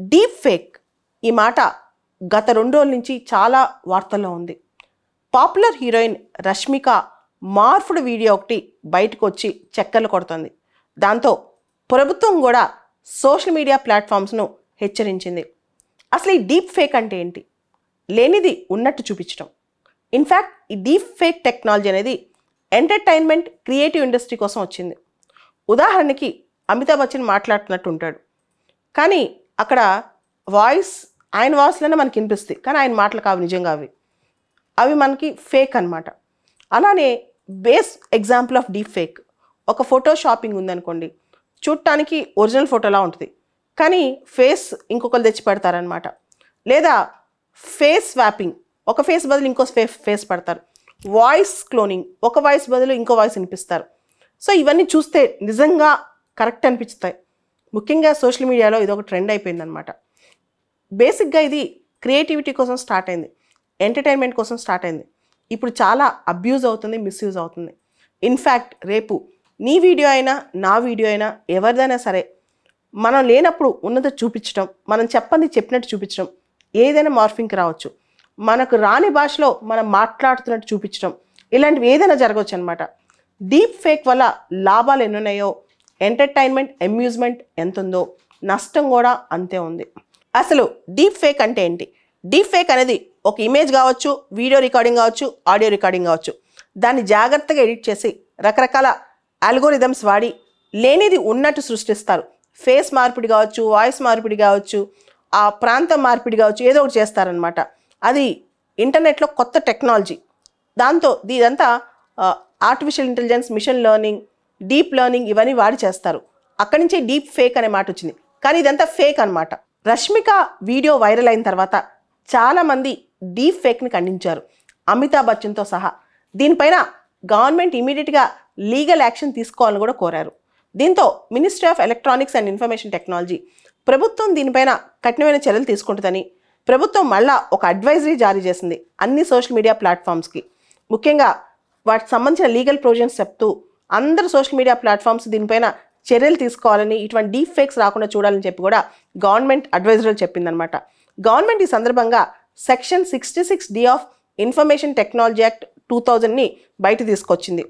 Deep fake ఈ మాట గత 2 రోజుల నుంచి చాలా వార్తల్లో ఉంది. Popular heroine Rashmika morphed video ఒకటి బయటకు వచ్చి చక్కర్లు కొడుతుంది. దాంతో ప్రభుత్వం కూడా సోషల్ మీడియా ప్లాట్ఫామ్స్ను హెచ్చరించింది. అసలు ఈ డీప్ ఫేక్ అంటే ఏంటి? లేనిది ఉన్నట్టు చూపించడం. ఇన్ఫ్యాక్ట్ ఈ డీప్ ఫేక్ టెక్నాలజీ అనేది ఎంటర్టైన్మెంట్ క్రియేటివ్ ఇండస్ట్రీ కోసం వచ్చింది. ఉదాహరణకి అమితాబ్ బచ్చన్ మాట్లాడుతున్నట్టు ఉంటాడు, కానీ అక్కడ ఆయన వాయిస్లోనే మనకి వినిపిస్తాయి, కానీ ఆయన మాటలు కావు నిజంగా అవి మనకి ఫేక్ అనమాట. అలానే base example of deep fake, ఒక ఫోటో షాపింగ్ ఉందనుకోండి, చూడటానికి ఒరిజినల్ ఫోటోలా ఉంటుంది, కానీ ఫేస్ ఇంకొకరు తెచ్చి పెడతారనమాట. లేదా ఫేస్ స్వాపింగ్, ఒక ఫేస్ బదులు ఇంకో ఫేస్ పెడతారు. వాయిస్ క్లోనింగ్, ఒక వాయిస్ బదులు ఇంకో వాయిస్ వినిపిస్తారు. సో ఇవన్నీ చూస్తే నిజంగా కరెక్ట్ అనిపిస్తాయి. ముఖ్యంగా సోషల్ మీడియాలో ఇది ఒక ట్రెండ్ అయిపోయిందనమాట. బేసిక్గా ఇది క్రియేటివిటీ కోసం స్టార్ట్ అయింది, ఎంటర్టైన్మెంట్ కోసం స్టార్ట్ అయింది. ఇప్పుడు చాలా అబ్యూజ్ అవుతుంది, మిస్యూజ్ అవుతుంది. ఇన్ఫ్యాక్ట్ రేపు నీ వీడియో అయినా నా వీడియో అయినా ఎవరిదైనా సరే మనం లేనప్పుడు ఉన్నది చూపించడం, మనం చెప్పినట్టు చూపించడం, ఏదైనా మార్ఫింగ్కి రావచ్చు. మనకు రాని భాషలో మనం మాట్లాడుతున్నట్టు చూపించడం, ఇలాంటివి ఏదైనా జరగవచ్చు అనమాట. డీప్ ఫేక్ వల్ల లాభాలు ఎన్నున్నాయో, ఎంటర్టైన్మెంట్ అమ్యూజ్మెంట్ ఎంత ఉందో నష్టం కూడా అంతే ఉంది. అసలు డీప్ ఫేక్ అంటే ఏంటి? డీప్ ఫేక్ అనేది ఒక ఇమేజ్ కావచ్చు, వీడియో రికార్డింగ్ కావచ్చు, ఆడియో రికార్డింగ్ కావచ్చు. దాన్ని జాగ్రత్తగా ఎడిట్ చేసి రకరకాల అల్గోరిథమ్స్ వాడి లేనిది ఉన్నట్టు సృష్టిస్తారు. ఫేస్ మార్పిడి కావచ్చు, వాయిస్ మార్పిడి కావచ్చు, ఆ ప్రాంతం మార్పిడి కావచ్చు, ఏదో ఒకటి చేస్తారనమాట. అది ఇంటర్నెట్లో కొత్త టెక్నాలజీ. దాంతో ఇదంతా artificial intelligence, machine learning, deep learning ఇవన్నీ వాడి చేస్తారు. అక్కడి నుంచే డీప్ ఫేక్ అనే మాట వచ్చింది. కానీ ఇదంతా ఫేక్ అనమాట. రష్మిక వీడియో వైరల్ అయిన తర్వాత చాలామంది డీప్ ఫేక్ని ఖండించారు, అమితాబ్ బచ్చన్తో సహా. దీనిపైన గవర్నమెంట్ ఇమీడియట్గా లీగల్ యాక్షన్ తీసుకోవాలని కూడా కోరారు. దీంతో ministry of electronics and information technology ప్రభుత్వం దీనిపైన కఠినమైన చర్యలు తీసుకుంటుందని ప్రభుత్వం మళ్ళా ఒక అడ్వైజరీ జారీ చేసింది అన్ని సోషల్ మీడియా ప్లాట్ఫామ్స్కి. ముఖ్యంగా వాటికి సంబంధించిన లీగల్ ప్రొవిజన్స్ చెప్తూ అందరు సోషల్ మీడియా ప్లాట్ఫామ్స్ దీనిపైన చర్యలు తీసుకోవాలని, ఇటువంటి డీప్ ఫేక్స్ రాకుండా చూడాలని చెప్పి కూడా గవర్నమెంట్ అడ్వైజరీలు చెప్పిందనమాట. గవర్నమెంట్ ఈ సందర్భంగా section 66D of information technology act 2000ని బయట తీసుకొచ్చింది.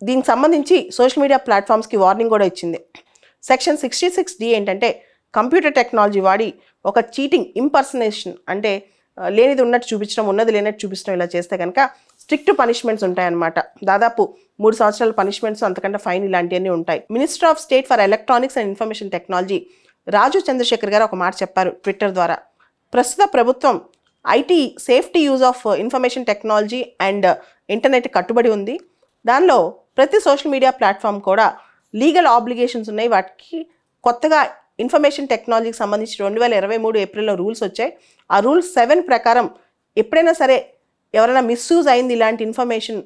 దీనికి సంబంధించి సోషల్ మీడియా ప్లాట్ఫామ్స్కి వార్నింగ్ కూడా ఇచ్చింది. సెక్షన్ 66D ఏంటంటే కంప్యూటర్ టెక్నాలజీ వాడి ఒక చీటింగ్, ఇంపర్సనేషన్ అంటే లేనిది ఉన్నట్టు చూపించడం, ఉన్నది లేనట్టు చూపించడం ఇలా చేస్తే కనుక స్ట్రిక్ట్ పనిష్మెంట్స్ ఉంటాయన్నమాట. దాదాపు 3 సంవత్సరాల పనిష్మెంట్స్, అంతకంటే ఫైన్ ఇలాంటివన్నీ ఉంటాయి. Minister of state for electronics and information technology Raju Chandrasekhar గారు ఒక మాట చెప్పారు ట్విట్టర్ ద్వారా. ప్రస్తుత ప్రభుత్వం IT safety use of information technology and internet కట్టుబడి ఉంది. దానిలో ప్రతి సోషల్ మీడియా ప్లాట్ఫామ్ కూడా లీగల్ ఆబ్లిగేషన్స్ ఉన్నాయి. వాటికి కొత్తగా ఇన్ఫర్మేషన్ టెక్నాలజీకి సంబంధించి 2023 ఏప్రిల్లో రూల్స్ వచ్చాయి. ఆ రూల్స్ 7 ప్రకారం ఎప్పుడైనా సరే ఎవరైనా మిస్యూజ్ అయింది, ఇలాంటి ఇన్ఫర్మేషన్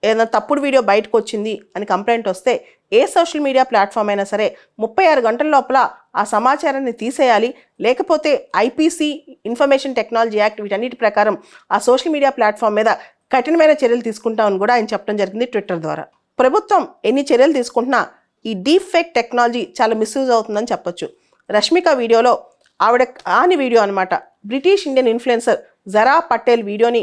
ఏదైనా తప్పుడు వీడియో బయటకు వచ్చింది అని కంప్లైంట్ వస్తే ఏ సోషల్ మీడియా ప్లాట్ఫామ్ అయినా సరే 36 గంటల లోపల ఆ సమాచారాన్ని తీసేయాలి. లేకపోతే ఐపీసీ, ఇన్ఫర్మేషన్ టెక్నాలజీ యాక్ట్ వీటన్నిటి ప్రకారం ఆ సోషల్ మీడియా ప్లాట్ఫామ్ మీద కఠినమైన చర్యలు తీసుకుంటామని కూడా ఆయన చెప్పడం జరిగింది ట్విట్టర్ ద్వారా. ప్రభుత్వం ఎన్ని చర్యలు తీసుకుంటున్నా ఈ డీప్ ఫేక్ టెక్నాలజీ చాలా మిస్యూజ్ అవుతుందని చెప్పొచ్చు. రష్మిక వీడియోలో ఆవిడ కాని వీడియో అనమాట, బ్రిటిష్ ఇండియన్ ఇన్ఫ్లుయెన్సర్ జరా పటేల్ వీడియోని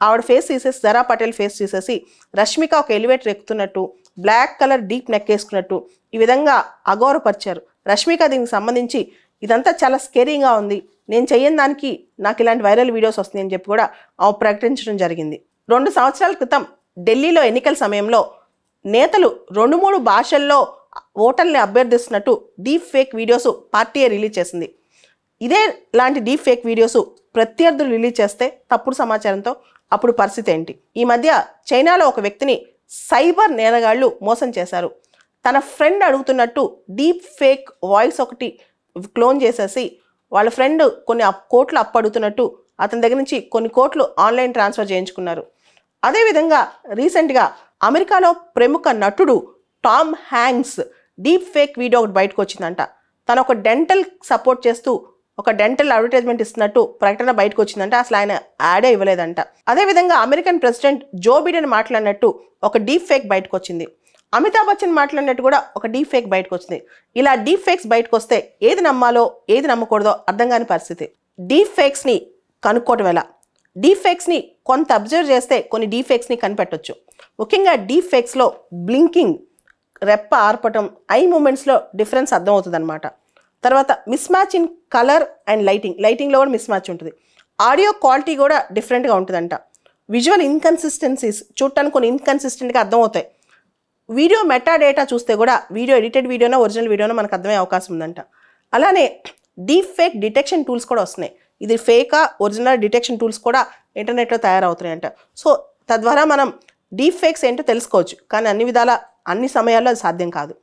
ఆవిడ ఫేస్ తీసేసి, జరా పటేల్ ఫేస్ తీసేసి రష్మిక ఒక ఎలివేటర్ ఎక్కుతున్నట్టు, బ్లాక్ కలర్ డీప్ నెక్ వేసుకున్నట్టు ఈ విధంగా అగౌరవపరిచారు. రష్మిక దీనికి సంబంధించి ఇదంతా చాలా స్కేరీగా ఉంది, నేను చెయ్యని దానికి నాకు ఇలాంటి వైరల్ వీడియోస్ వస్తున్నాయి అని చెప్పి కూడా ఆమె ప్రకటించడం జరిగింది. 2 సంవత్సరాల క్రితం ఢిల్లీలో ఎన్నికల సమయంలో నేతలు 2-3 భాషల్లో ఓటర్ని అభ్యర్థిస్తున్నట్టు డీప్ ఫేక్ వీడియోస్ పార్టీయే రిలీజ్ చేసింది. ఇదే లాంటి డీప్ ఫేక్ వీడియోస్ ప్రత్యర్థులు రిలీజ్ చేస్తే తప్పుడు సమాచారంతో అప్పుడు పరిస్థితి ఏంటి? ఈ మధ్య చైనాలో ఒక వ్యక్తిని సైబర్ నేరగాళ్లు మోసం చేశారు. తన ఫ్రెండ్ అడుగుతున్నట్టు డీప్ ఫేక్ వాయిస్ ఒకటి క్లోన్ చేసేసి వాళ్ళ ఫ్రెండ్ కొన్ని కోట్లు అప్పు అడుగుతున్నట్టు అతని దగ్గర నుంచి కొన్ని కోట్లు ఆన్లైన్ ట్రాన్స్ఫర్ చేయించుకున్నారు. అదేవిధంగా రీసెంట్గా అమెరికాలో ప్రముఖ నటుడు Tom Hanks deep fake video ఒకటి బయటకు వచ్చిందంట. తను ఒక డెంటల్ సపోర్ట్ చేస్తూ ఒక డెంటల్ అడ్వర్టైజ్మెంట్ ఇస్తున్నట్టు ప్రకటన బయటకు వచ్చిందంట. అసలు ఆయన యాడే ఇవ్వలేదంట. అదేవిధంగా అమెరికన్ ప్రెసిడెంట్ జో బిడెన్ మాట్లాడినట్టు ఒక డీప్ ఫేక్ బయటకు వచ్చింది. అమితాబ్ బచ్చన్ మాట్లాడినట్టు కూడా ఒక డీప్ ఫేక్ బయటకు వచ్చింది. ఇలా డీప్ ఫేక్స్ బయటకు వస్తే ఏది నమ్మాలో ఏది నమ్మకూడదో అర్థం కాని పరిస్థితి. డీప్ ఫేక్స్ని కనుక్కోవటం ఎలా? డీప్ ఫేక్స్ని కొంత అబ్జర్వ్ చేస్తే కొన్ని డీప్ ఫేక్స్ని కనిపెట్టవచ్చు. ముఖ్యంగా డీప్ ఫేక్స్లో బ్లింకింగ్, రెప్ప ఆర్పటం, ఐ మూమెంట్స్లో డిఫరెన్స్ అర్థమవుతుంది అనమాట. తర్వాత mismatch in colour and లైటింగ్లో కూడా మిస్ మ్యాచ్ ఉంటుంది. ఆడియో క్వాలిటీ కూడా డిఫరెంట్గా ఉంటుందంట. విజువల్ ఇన్కన్సిస్టెన్సీస్ చూడటానికి కొన్ని ఇన్కన్సిస్టెంట్గా అర్థమవుతాయి. వీడియో మెటా డేటా చూస్తే కూడా వీడియో ఎడిటెడ్ వీడియోనో ఒరిజినల్ వీడియోనో మనకు అర్థమయ్యే అవకాశం ఉందంట. అలానే డీప్ ఫేక్ డిటెక్షన్ టూల్స్ కూడా వస్తున్నాయి. ఇది ఫేకా ఒరిజినల్ డిటెక్షన్ టూల్స్ కూడా ఇంటర్నెట్లో తయారవుతున్నాయంట. సో తద్వారా మనం డీప్ ఫేక్స్ ఏంటో తెలుసుకోవచ్చు. కానీ అన్ని సమయాల్లో అది సాధ్యం కాదు.